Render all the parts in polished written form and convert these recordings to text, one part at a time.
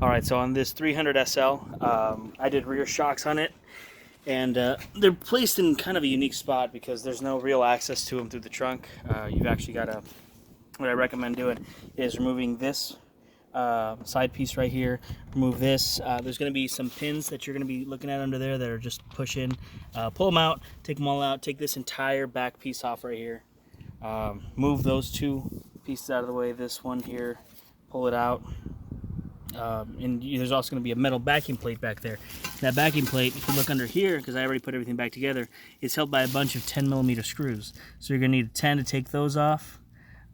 Alright, so on this 300 SL, I did rear shocks on it, and they're placed in kind of a unique spot because there's no real access to them through the trunk. You've actually got to, what I recommend doing is removing this side piece right here, remove this. There's going to be some pins that you're going to be looking at under there that are just push in. Pull them out, take them all out, take this entire back piece off right here. Move those two pieces out of the way, this one here, pull it out. And there's also going to be a metal backing plate back there. That backing plate, if you look under here, because I already put everything back together, is held by a bunch of 10mm screws. So you're going to need a 10 to take those off.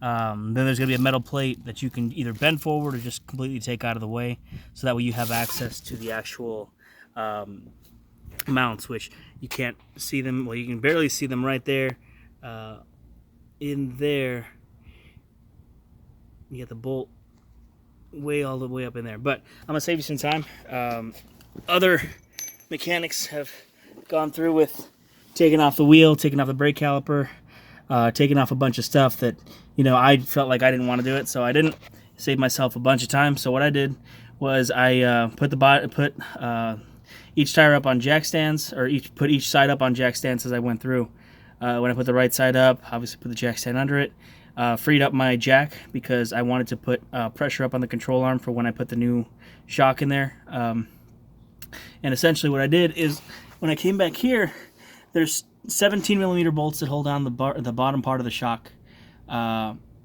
Then there's going to be a metal plate that you can either bend forward or just completely take out of the way, so that way you have access to the actual mounts, which you can't see them. Well, you can barely see them right there. In there, you get the bolt all the way up in there, but I'm gonna save you some time. Other mechanics have gone through with taking off the wheel, taking off the brake caliper, taking off a bunch of stuff that, you know, I felt like I didn't want to do it, so I didn't. Save myself a bunch of time. So what I did was I put each tire up on jack stands, or put each side up on jack stands as I went through. When I put the right side up, obviously put the jack stand under it. Freed up my jack because I wanted to put pressure up on the control arm for when I put the new shock in there. And essentially what I did is, when I came back here, there's 17mm bolts that hold down the bottom part of the shock,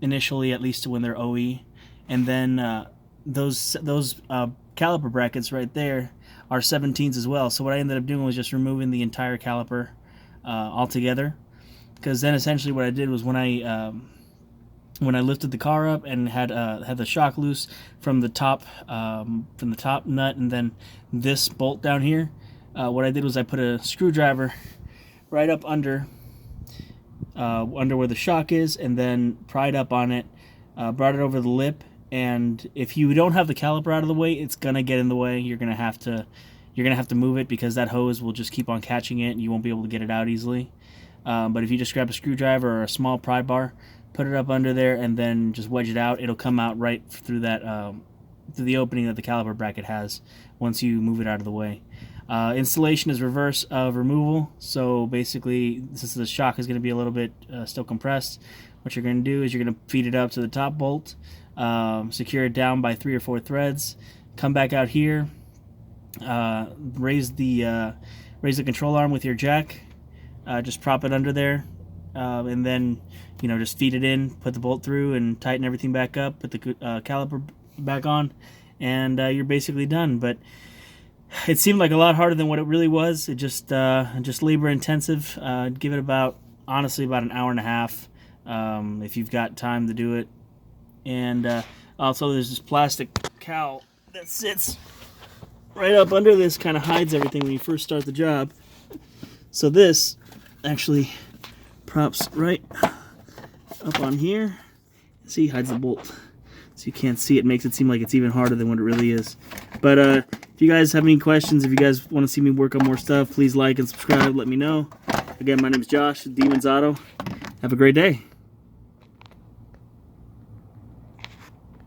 initially, at least when they're OE. And then those caliper brackets right there are 17s as well. So what I ended up doing was just removing the entire caliper altogether. Because then essentially what I did was, when I lifted the car up and had the shock loose from the top nut, and then this bolt down here, what I did was I put a screwdriver right up under where the shock is, and then pried up on it, brought it over the lip. And if you don't have the caliper out of the way, it's gonna get in the way. You're gonna have to move it, because that hose will just keep on catching it, and you won't be able to get it out easily. But if you just grab a screwdriver or a small pry bar, put it up under there, and then just wedge it out, it'll come out right through that through the opening that the caliper bracket has once you move it out of the way. Installation is reverse of removal. So basically, since the shock is going to be a little bit still compressed, what you're going to do is you're going to feed it up to the top bolt, secure it down by 3 or 4 threads, come back out here, raise the control arm with your jack, just prop it under there, and then, you know, just feed it in, put the bolt through, and tighten everything back up, put the caliper back on, and you're basically done. But it seemed like a lot harder than what it really was. It just labor intensive. Give it honestly about an hour and a half if you've got time to do it. And also, there's this plastic cowl that sits right up under this, kind of hides everything when you first start the job. So this actually props right up on here. See, hides the bolt, so you can't see it. Makes it seem like it's even harder than what it really is. But if you guys have any questions, if you guys want to see me work on more stuff, please like and subscribe. Let me know. Again, my name is Josh, Demons Auto. Have a great day.